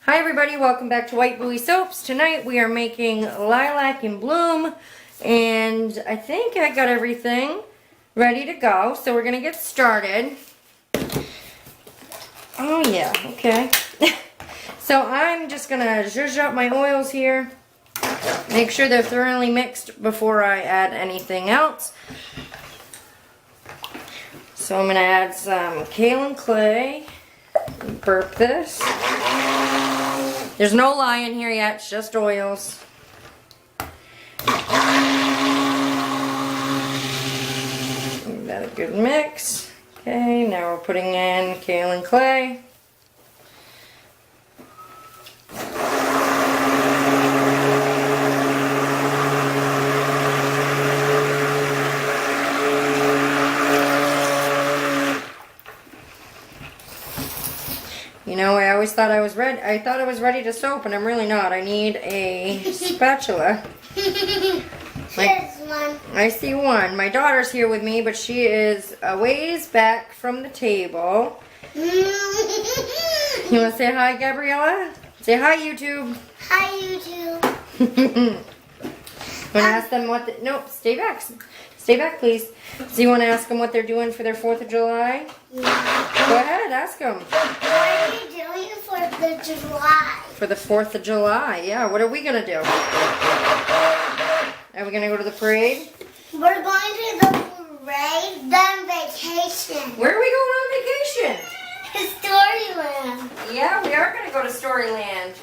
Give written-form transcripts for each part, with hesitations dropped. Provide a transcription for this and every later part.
Hi everybody, welcome back to White Buoy Soaps. Tonight we are making Lilac in Bloom, and I think I got everything ready to go, so we're going to get started. Oh yeah, okay. So I'm just going to zhuzh up my oils here, make sure they're thoroughly mixed before I add anything else. So I'm going to add some kaolin clay, burp this. There's no lye in here yet, it's just oils. Give that a good mix. Okay, now we're putting in kaolin clay. You know, I always thought I was ready. I thought I was ready to soap, and I'm really not. I need a spatula. I see one. My daughter's here with me, but she is a ways back from the table. You want to say hi, Gabriella? Say hi, YouTube. Hi, YouTube. Want to ask them what? Nope. Stay back. Stay back, please. So you want to ask them what they're doing for their 4th of July? Yeah. Go ahead, ask them. What are you doing for the July? For the 4th of July, yeah. What are we going to do? Are we going to go to the parade? We're going to the parade, then vacation. Where are we going on vacation? To Storyland. Yeah, we are going to go to Storyland.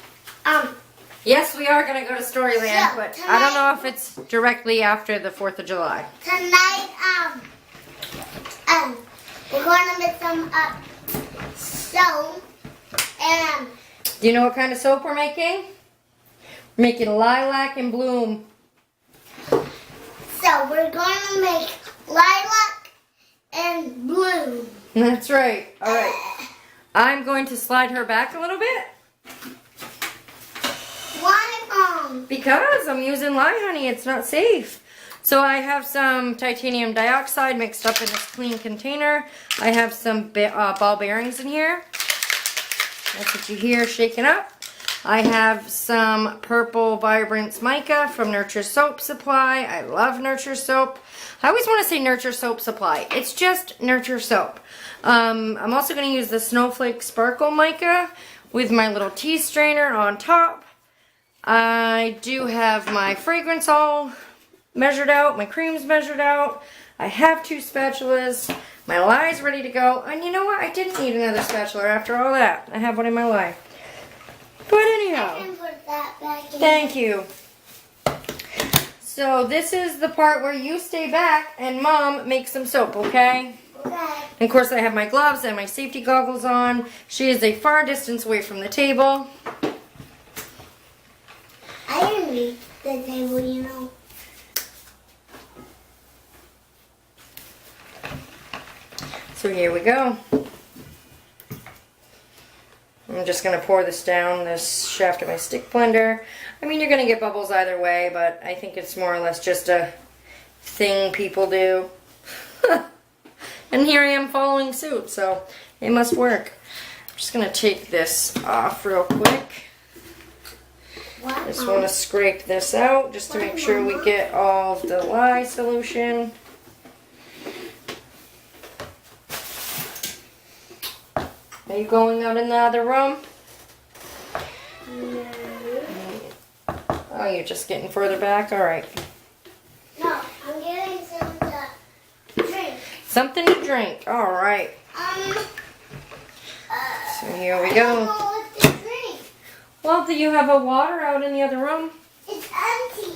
Yes, we are going to go to Storyland, So, but I don't know if it's directly after the 4th of July. Tonight, we're going to make some soap, and Do you know what kind of soap we're making? We're making Lilac in Bloom. so we're going to make lilac and blue. That's right. All right. I'm going to slide her back a little bit. Why, Because I'm using lye honey, it's not safe. So I have some titanium dioxide mixed up in this clean container. I have some ball bearings in here. That's what you hear shaking up. I have some purple Vibrance mica from Nurture Soap Supply. I love Nurture Soap. I always want to say Nurture Soap Supply. It's just Nurture Soap. I'm also going to use the Snowflake Sparkle mica with my little tea strainer on top. I do have my fragrance all measured out. My cream's measured out. I have 2 spatulas. My lye's ready to go. And you know what? I didn't need another spatula after all that. I have one in my lye. But anyhow. I can put that back in. Thank you. So this is the part where you stay back and Mom makes some soap, okay? Okay. And of course I have my gloves and my safety goggles on. She is a far distance away from the table. I didn't read the table, you know. So here we go. I'm just going to pour this down this shaft of my stick blender. I mean, you're going to get bubbles either way, but I think it's more or less just a thing people do. And here I am following suit, so it must work. I'm just going to take this off real quick. Just want to scrape this out just to make sure we get all of the lye solution. Are you going out in the other room? No. Oh, you're just getting further back? Alright. No, I'm getting some to drink. Something to drink. Alright. So here we I don't go. know what to drink. Well, do you have a water out in the other room? It's empty.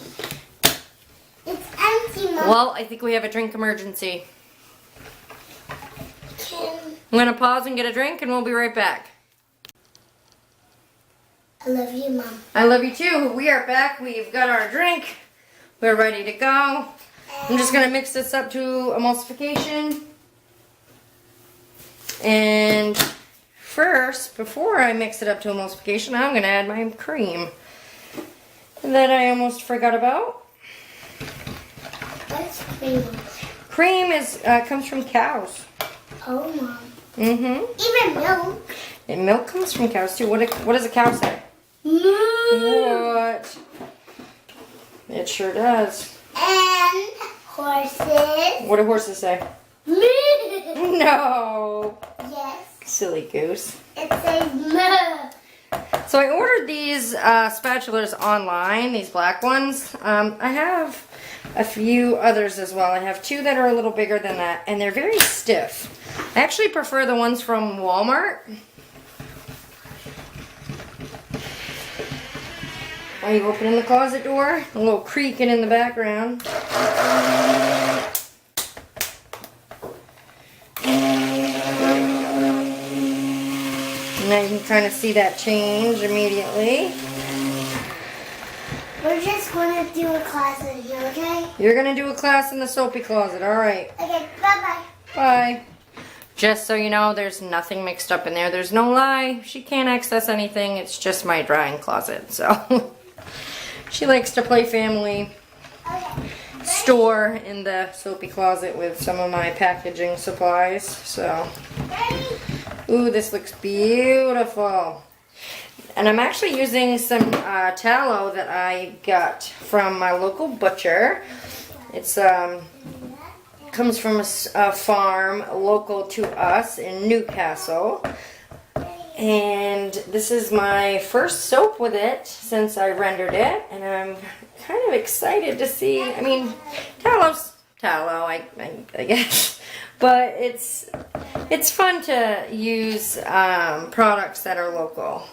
It's empty, Mom. Well, I think we have a drink emergency. I'm going to pause and get a drink and we'll be right back. I love you, Mom. I love you too. We are back. We've got our drink. We're ready to go. I'm just going to mix this up to emulsification. And first, before I mix it up to emulsification, I'm going to add my cream that I almost forgot about. What's cream? Cream is comes from cows. Oh, Mom. Mm-hmm. Even milk. And milk comes from cows too. What does a cow say? What? It sure does. And horses. What do horses say? No. Yes. Silly goose. It says moo. So I ordered these spatulas online, these black ones. I have a few others as well. I have two that are a little bigger than that, and they're very stiff. I actually prefer the ones from Walmart. Are you opening the closet door? A little creaking in the background. Now you can kind of see that change immediately. We're just going to do a class in here, okay? You're going to do a class in the soapy closet, alright. Okay, bye-bye. Bye. Just so you know, there's nothing mixed up in there. There's no lie. She can't access anything. It's just my drying closet. So she likes to play family Okay. store in the soapy closet with some of my packaging supplies. So, Ready? ooh, this looks beautiful. And I'm actually using some tallow that I got from my local butcher. It's comes from a farm local to us in Newcastle. And this is my first soap with it since I rendered it. And I'm kind of excited to see, I mean, tallow, I guess. But it's fun to use products that are local.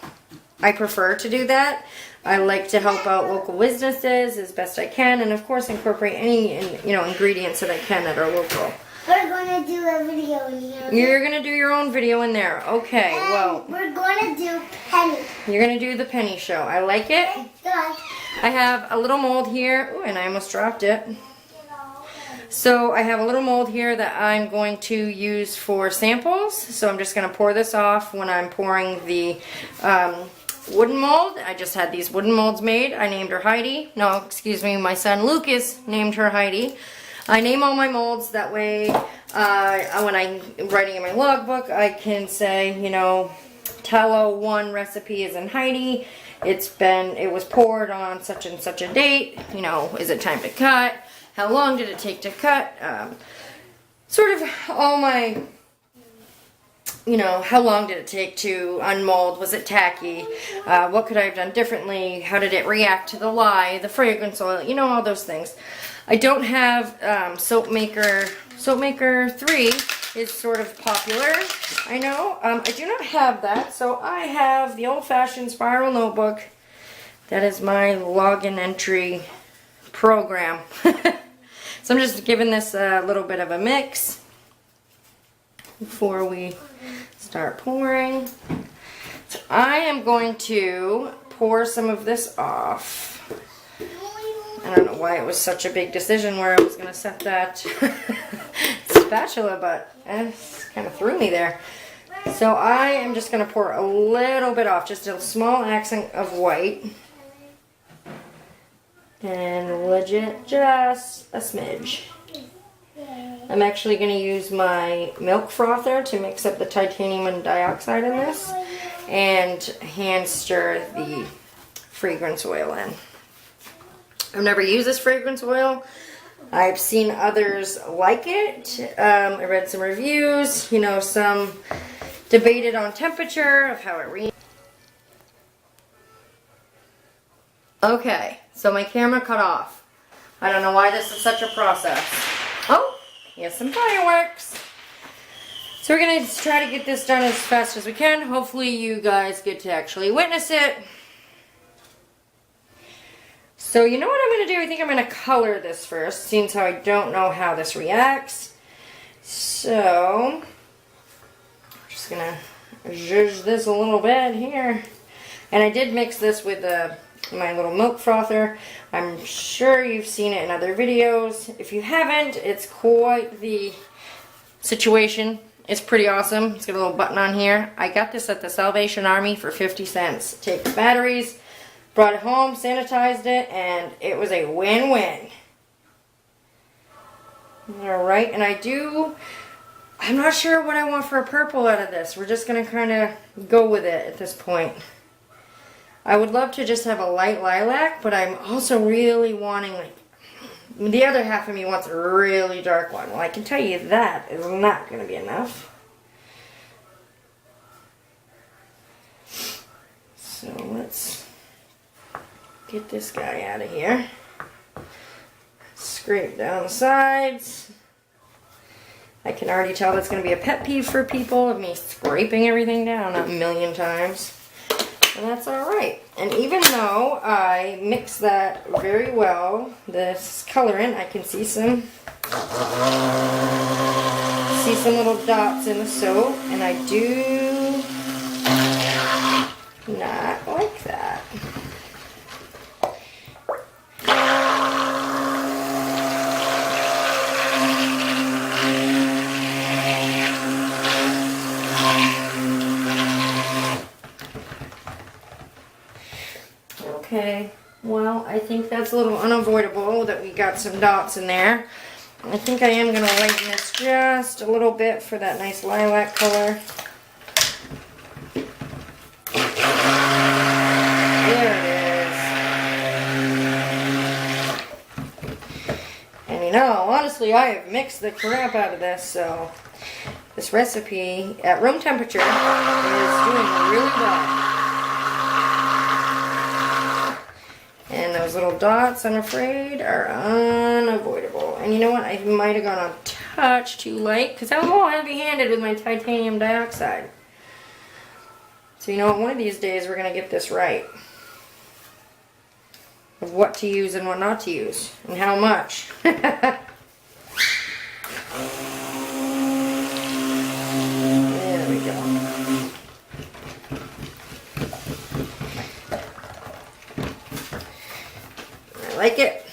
I prefer to do that. I like to help out local businesses as best I can, and of course incorporate any ingredients that I can that are local. We're going to do a video in here. Okay? You're gonna do your own video in there. Okay, And well, we're going to do penny. you're gonna do the penny show. I like it. Go on. I have a little mold here. Ooh, and I almost dropped it. So I have a little mold here that I'm going to use for samples. So I'm just going to pour this off when I'm pouring the wooden mold. I just had these wooden molds made. I named her Heidi. No, excuse me, my son Lucas named her Heidi. I name all my molds, that way when I'm writing in my logbook, I can say, you know, tallow 1 recipe is in Heidi. It was poured on such and such a date. You know, is it time to cut? How long did it take to cut? Sort of all my, you know, how long did it take to unmold? Was it tacky? What could I have done differently? How did it react to the lye, the fragrance oil? You know, all those things. I don't have Soap Maker 3 is sort of popular, I know. I do not have that, so I have the old-fashioned spiral notebook. That is my login entry program. So I'm just giving this a little bit of a mix before we start pouring. So I am going to pour some of this off. I don't know why it was such a big decision where I was going to set that spatula, but it kind of threw me there. So I am just going to pour a little bit off, just a small accent of white. And legit, just a smidge. I'm actually going to use my milk frother to mix up the titanium dioxide in this and hand stir the fragrance oil in. I've never used this fragrance oil. I've seen others like it. I read some reviews, you know, some debated on temperature of how it reads. Okay, so my camera cut off. I don't know why this is such a process. Oh, yes, some fireworks. So we're going to try to get this done as fast as we can. Hopefully you guys get to actually witness it. So you know what I'm going to do? I think I'm going to color this first, seeing how I don't know how this reacts. So, I'm just going to zhuzh this a little bit here. And I did mix this with my little milk frother. I'm sure you've seen it in other videos. If you haven't, it's quite the situation. It's pretty awesome. It's got a little button on here. I got this at the Salvation Army for 50 cents. Take the batteries, brought it home, sanitized it, and it was a win-win. Alright, and I do I'm not sure what I want for a purple out of this. We're just going to kind of go with it at this point. I would love to just have a light lilac, but I'm also really wanting, like, the other half of me wants a really dark one. Well, I can tell you that is not going to be enough. So let's get this guy out of here. Scrape down the sides. I can already tell that's going to be a pet peeve for people of me scraping everything down a million times. And that's alright. And even though I mix that very well, this colorant, I can see some little dots in the soap, and I do not like that. Okay, well, I think that's a little unavoidable that we got some dots in there. I think I am going to lighten this just a little bit for that nice lilac color. There it is. And you know, honestly, I have mixed the crap out of this, so this recipe at room temperature is doing really well. And those little dots, I'm afraid, are unavoidable. And you know what? I might have gone a touch too light because I was a little heavy-handed with my titanium dioxide. So you know what? One of these days we're going to get this right. Of what to use and what not to use. And how much. There we go. I like it.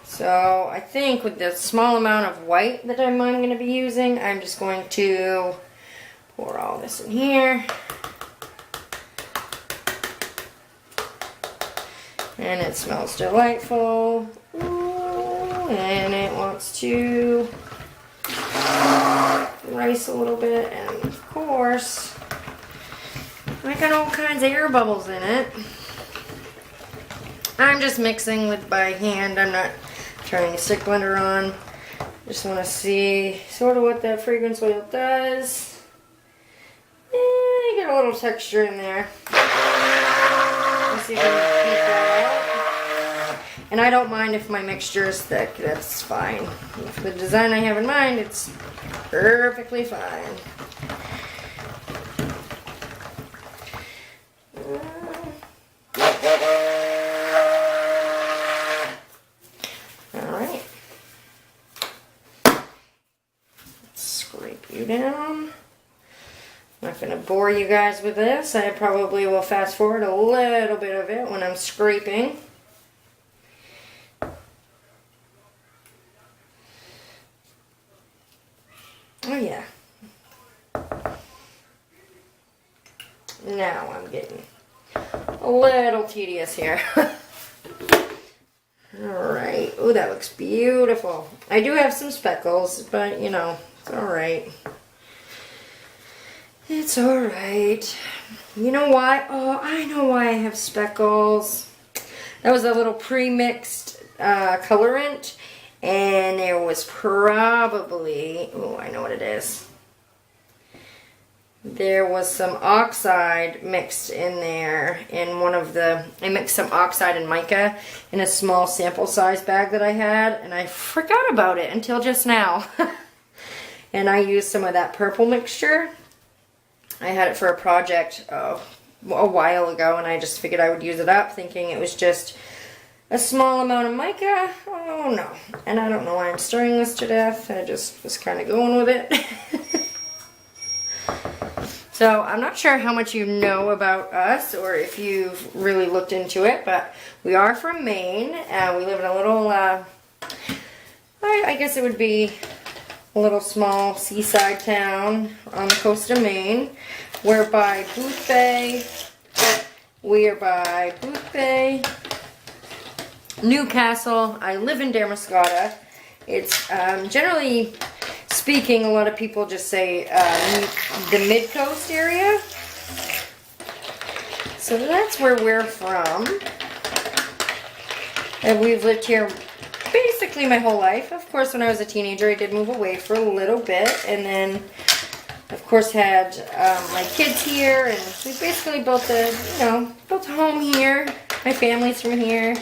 So I think with the small amount of white that I'm going to be using, I'm just going to pour all this in here. And it smells delightful. Ooh, and it wants to rice a little bit, and of course I got all kinds of air bubbles in it. I'm just mixing with by hand. I'm not turning a stick blender on. Just want to see sort of what that fragrance oil does. You get a little texture in there. Let's see if I can keep that out. And I don't mind if my mixture is thick. That's fine. For the design I have in mind, it's perfectly fine. Down. I'm not going to bore you guys with this. I probably will fast forward a little bit of it when I'm scraping. Oh yeah. Now I'm getting a little tedious here. Alright. Oh, that looks beautiful. I do have some speckles, but you know, it's alright. It's alright. You know why? Oh, I know why I have speckles. That was a little pre-mixed colorant. And there was probably... Oh, I know what it is. There was some oxide mixed in there. In one of the... I mixed some oxide and mica in a small sample size bag that I had. And I forgot about it until just now. And I used some of that purple mixture. I had it for a project a while ago, and I just figured I would use it up, thinking it was just a small amount of mica. Oh no. And I don't know why I'm stirring this to death. I just was kind of going with it. So I'm not sure how much you know about us or if you've really looked into it, but we are from Maine. We live in a little, I guess it would be a little small seaside town on the coast of Maine. We're by Buoy. We are by Buoy, Newcastle. I live in Damariscotta. It's generally speaking, a lot of people just say the mid-coast area. So that's where we're from. And we've lived here basically my whole life. Of course, when I was a teenager, I did move away for a little bit. And then, of course, had my kids here. And we basically built built a home here. My family's from here.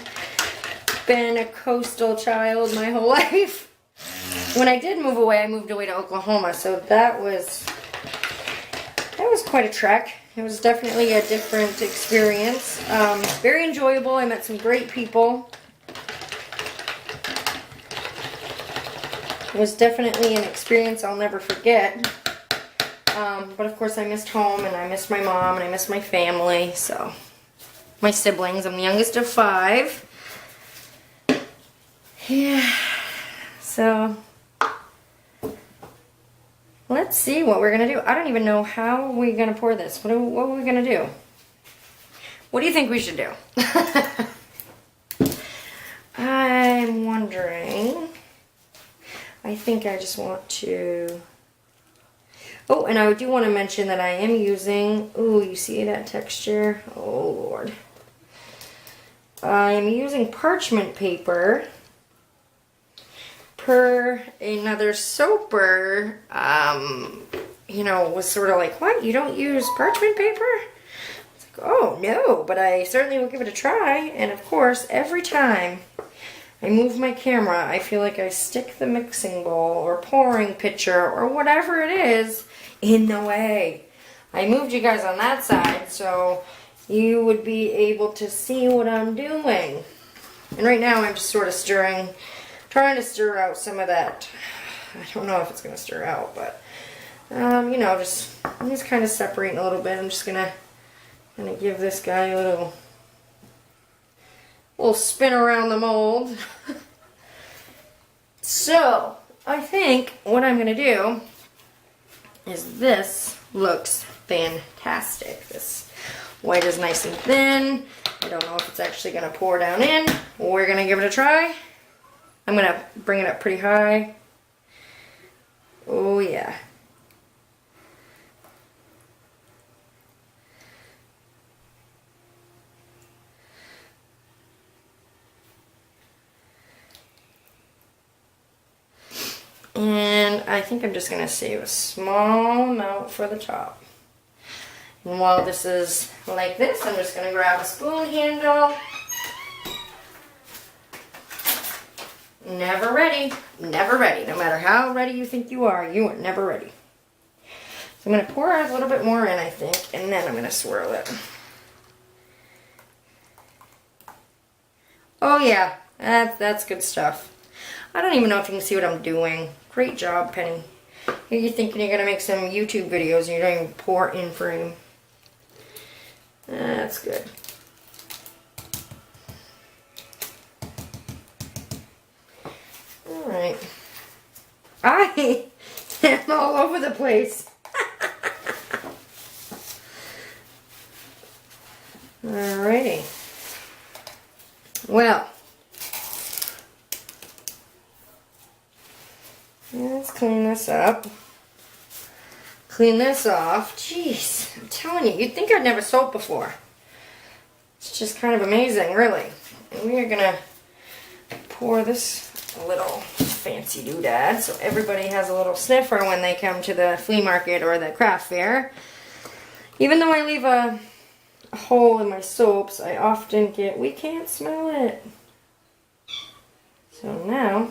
Been a coastal child my whole life. When I did move away, I moved away to Oklahoma. So that was quite a trek. It was definitely a different experience. Very enjoyable. I met some great people. It was definitely an experience I'll never forget. But of course I missed home, and I missed my mom, and I missed my family. So, my siblings. I'm the youngest of 5. Yeah. So, let's see what we're going to do. I don't even know how we're going to pour this. What are we going to do? What do you think we should do? I'm wondering. I think I just want to... Oh, and I do want to mention that I am using... Ooh, you see that texture? Oh, Lord. I am using parchment paper per another soaper, was sort of like, what? You don't use parchment paper? It's like, oh, no, but I certainly will give it a try. And of course, every time I move my camera, I feel like I stick the mixing bowl or pouring pitcher or whatever it is in the way. I moved you guys on that side so you would be able to see what I'm doing. And right now I'm just sort of trying to stir out some of that. I don't know if it's going to stir out, but, I'm just kind of separating a little bit. I'm just going to give this guy a little spin around the mold. So, I think what I'm going to do is this looks fantastic. This white is nice and thin. I don't know if it's actually going to pour down in. We're going to give it a try. I'm going to bring it up pretty high. Oh, yeah. And I think I'm just going to save a small amount for the top. And while this is like this, I'm just going to grab a spoon handle. Never ready. Never ready. No matter how ready you think you are never ready. So I'm going to pour a little bit more in, I think, and then I'm going to swirl it. Oh yeah, that's good stuff. I don't even know if you can see what I'm doing. Great job, Penny. Here you're thinking you're going to make some YouTube videos and you don't even pour in frame. That's good. Alright. I am all over the place. Alrighty. Well. Let's clean this up. Clean this off. Jeez, I'm telling you, you'd think I'd never soap before. It's just kind of amazing, really. And we are gonna pour this little fancy doodad so everybody has a little sniffer when they come to the flea market or the craft fair. Even though I leave a hole in my soaps, I often get, we can't smell it. So now,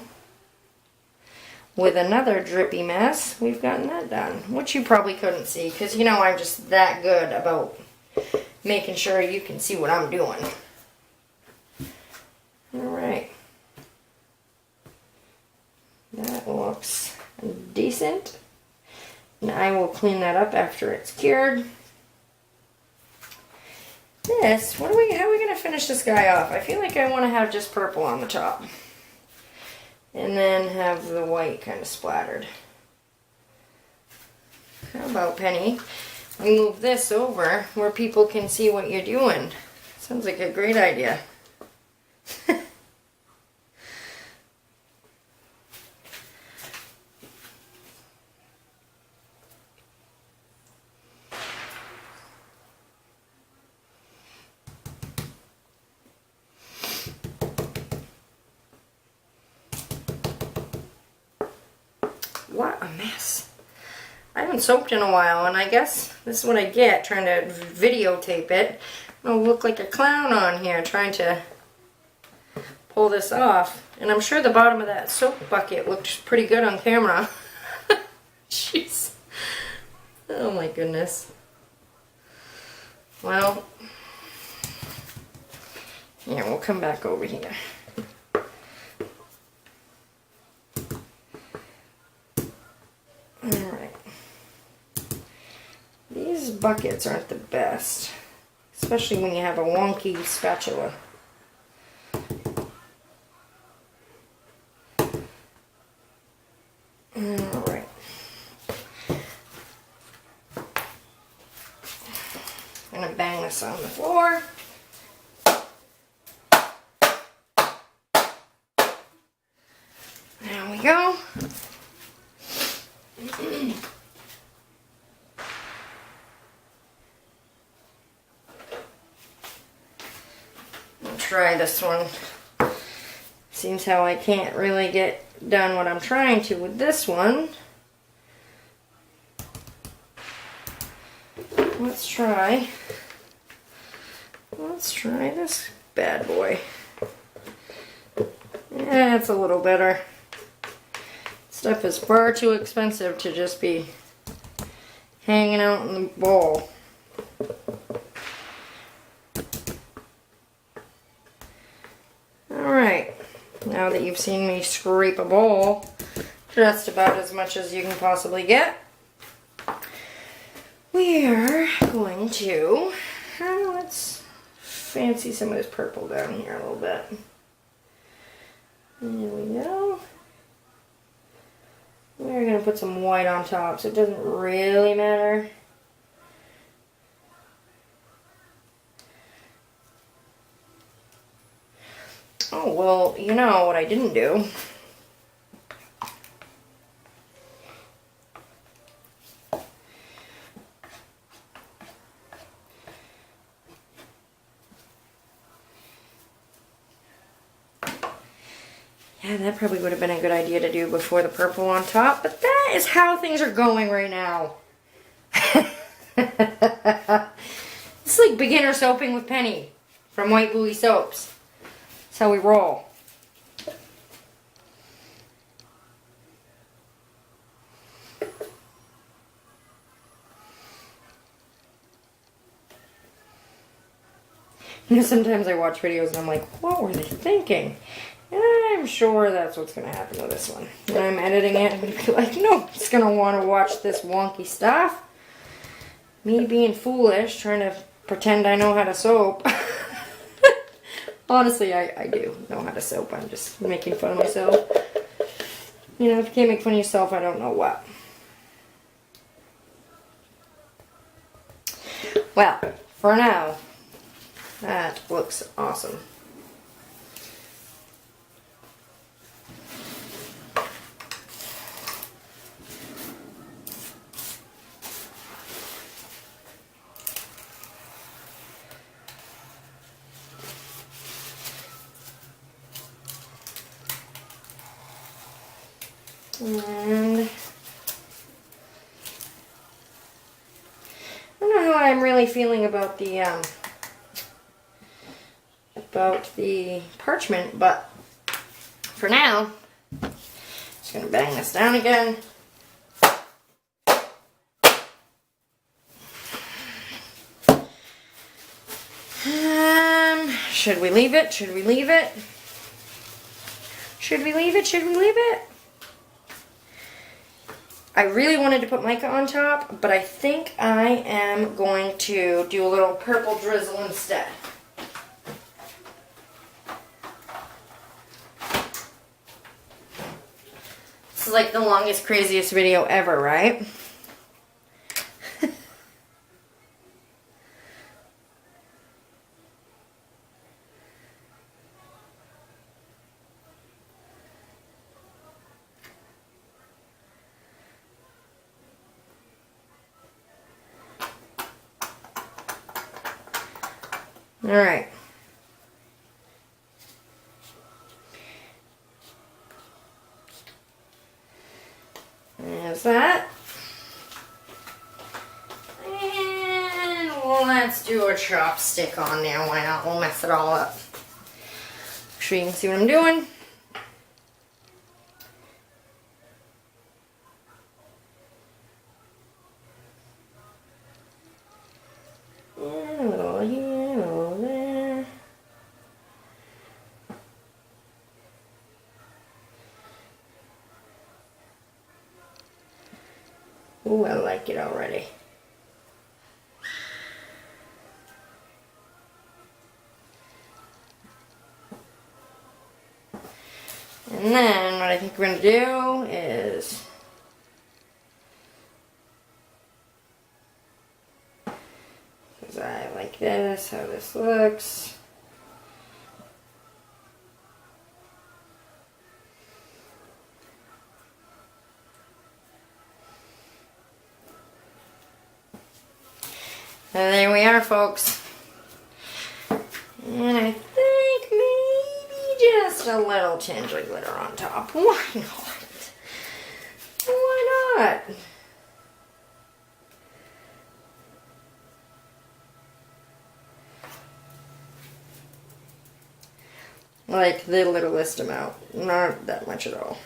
with another drippy mess, we've gotten that done. Which you probably couldn't see, because you know I'm just that good about making sure you can see what I'm doing. Alright. That looks decent. And I will clean that up after it's cured. This, how are we going to finish this guy off? I feel like I want to have just purple on the top. And then have the white kind of splattered. How about, Penny, we move this over where people can see what you're doing? Sounds like a great idea. What a mess. I haven't soaped in a while, and I guess this is what I get trying to videotape it. I'm gonna look like a clown on here trying to pull this off. And I'm sure the bottom of that soap bucket looked pretty good on camera. Jeez. Oh my goodness. Well, yeah, we'll come back over here. Alright. These buckets aren't the best, especially when you have a wonky spatula. Alright. I'm gonna bang this on the floor. There we go. I'll try this one. Seems how I can't really get done what I'm trying to with this one. Let's try this bad boy. Yeah, it's a little better. Stuff is far too expensive to just be hanging out in the bowl. Alright, now that you've seen me scrape a bowl just about as much as you can possibly get, we are going to, let's fancy some of this purple down here a little bit. There we go. We're going to put some white on top, so it doesn't really matter. Oh, well, you know what I didn't do? Yeah, that probably would have been a good idea to do before the purple on top, but that is how things are going right now. It's like beginner soaping with Penny from White Buoy Soaps. That's how we roll. You know, sometimes I watch videos and I'm like, what were they thinking? And I'm sure that's what's going to happen with this one. When I'm editing it, I'm going to be like, no, it's going to want to watch this wonky stuff. Me being foolish, trying to pretend I know how to soap. Honestly, I do know how to soap. I'm just making fun of myself. You know, if you can't make fun of yourself, I don't know what. Well, for now, that looks awesome. And I don't know how I'm really feeling about the parchment, but for now, just gonna bang this down again. Should we leave it? Should we leave it? Should we leave it? Should we leave it? I really wanted to put mica on top, but I think I am going to do a little purple drizzle instead. This is like the longest, craziest video ever, right? All right. let's do a chopstick on there. Why not? We'll mess it all up. Make sure you can see what I'm doing. A little here, a little there. Ooh, I like it already. And then what I think we're going to do is because I like this, how this looks. And there we are, folks. And I think maybe just a little tinge of glitter on top. Why not? Why not? Like the littlest amount. Not that much at all.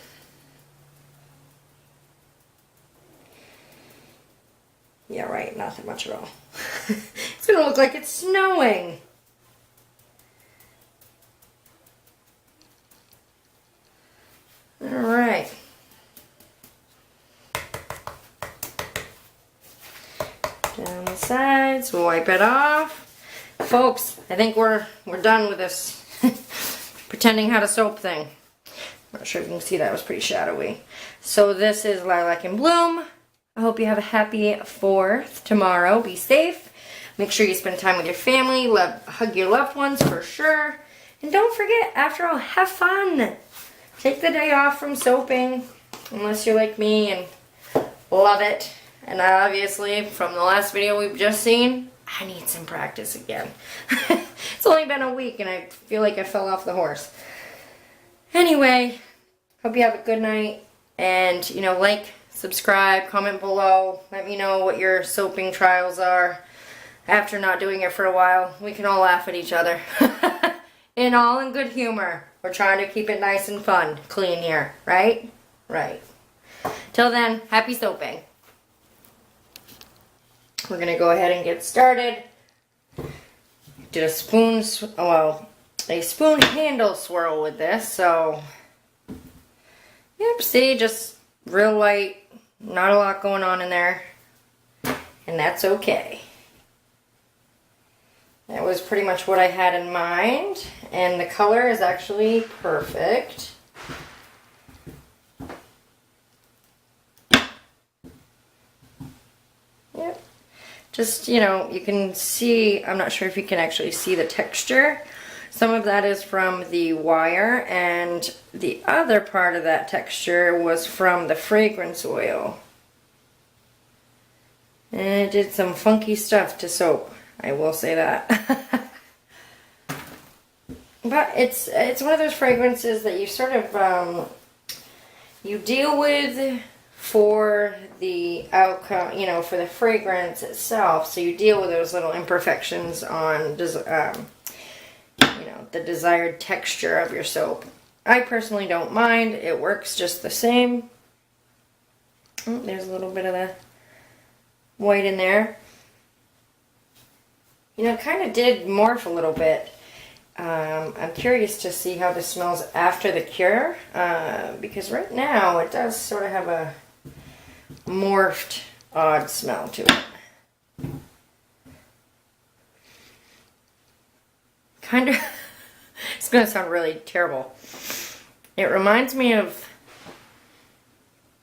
Yeah, right, not that much at all. It's gonna look like it's snowing. Alright. Down the sides, wipe it off. Folks, I think we're done with this pretending how to soap thing. I'm not sure if you can see that, it was pretty shadowy. So this is Lilac in Bloom. I hope you have a happy 4th tomorrow. Be safe. Make sure you spend time with your family. Hug your loved ones for sure. And don't forget, after all, have fun. Take the day off from soaping, unless you're like me and love it. And obviously, from the last video we've just seen, I need some practice again. It's only been a week and I feel like I fell off the horse. Anyway, hope you have a good night. And, you know, like, subscribe, comment below. Let me know what your soaping trials are after not doing it for a while. We can all laugh at each other. In good humor. We're trying to keep it nice and fun, clean here, right? Right. Till then, happy soaping. We're going to go ahead and get started. Did a spoon handle swirl with this, so yep, see, just real light, not a lot going on in there, and that's okay. That was pretty much what I had in mind, and the color is actually perfect. Yep. Just, you know, you can see, I'm not sure if you can actually see the texture. Some of that is from the wire, and the other part of that texture was from the fragrance oil. And it did some funky stuff to soap, I will say that. But it's one of those fragrances that you sort of, you deal with for the outcome, you know, for the fragrance itself. So you deal with those little imperfections on, you know, the desired texture of your soap. I personally don't mind. It works just the same. Oh, there's a little bit of the white in there. You know, it kind of did morph a little bit. I'm curious to see how this smells after the cure, because right now it does sort of have a morphed, odd smell to it. Kind of, it's going to sound really terrible. It reminds me of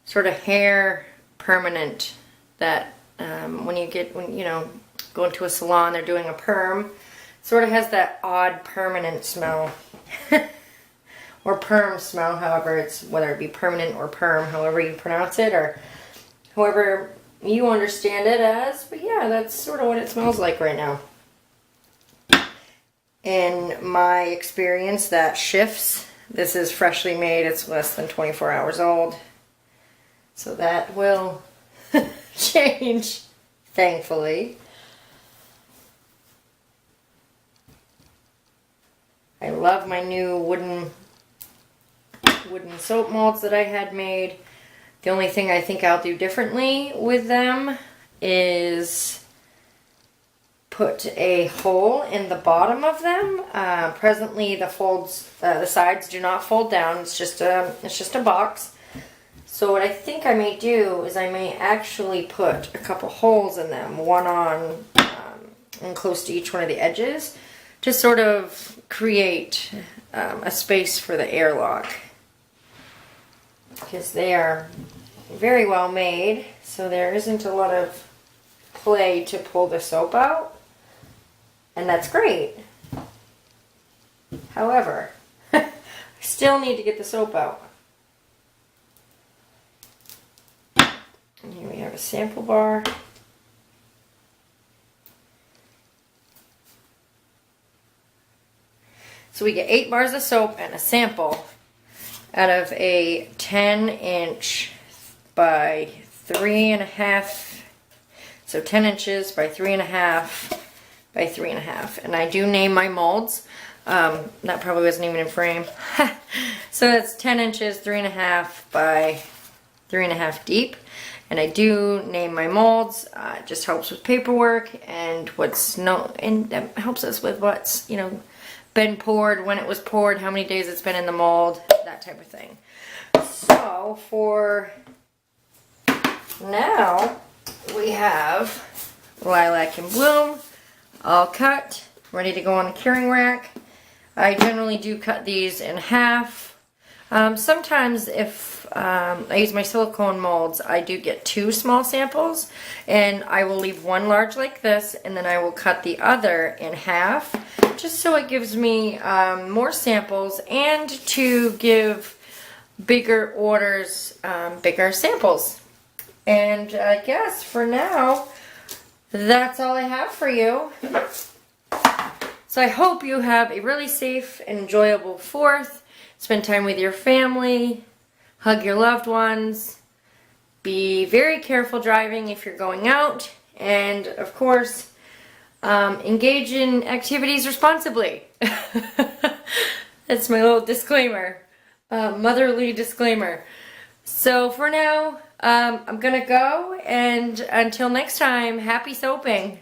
sort of hair permanent that when you know, go into a salon, they're doing a perm. Sort of has that odd permanent smell. Or perm smell, however it's, whether it be permanent or perm, however you pronounce it, or however you understand it as. But yeah, that's sort of what it smells like right now. In my experience, that shifts. This is freshly made. It's less than 24 hours old. So that will change, thankfully. I love my new wooden soap molds that I had made. The only thing I think I'll do differently with them is put a hole in the bottom of them. Presently the sides do not fold down. It's just a box. So what I think I may do is I may actually put a couple holes in them, one on and close to each one of the edges, to sort of create a space for the airlock. Because they are very well made, so there isn't a lot of play to pull the soap out, and that's great. However, I still need to get the soap out. And here we have a sample bar. So we get 8 bars of soap and a sample out of a 10-inch by 3.5, so 10 inches by 3.5 by 3.5. And I do name my molds. That probably wasn't even in frame. So that's 10 inches, 3.5 by 3.5 deep. And I do name my molds. It just helps with paperwork and and helps us with what's, been poured, when it was poured, how many days it's been in the mold, that type of thing. So for now, we have Lilac and Bloom all cut, ready to go on a curing rack. I generally do cut these in half. Sometimes if I use my silicone molds, I do get 2 small samples, and I will leave one large like this, and then I will cut the other in half, just so it gives me more samples, and to give bigger orders, bigger samples. And I guess for now, that's all I have for you. So I hope you have a really safe and enjoyable 4th. Spend time with your family, hug your loved ones, be very careful driving if you're going out, and of course, engage in activities responsibly. That's my little disclaimer, motherly disclaimer. So for now, I'm gonna go, and until next time, happy soaping.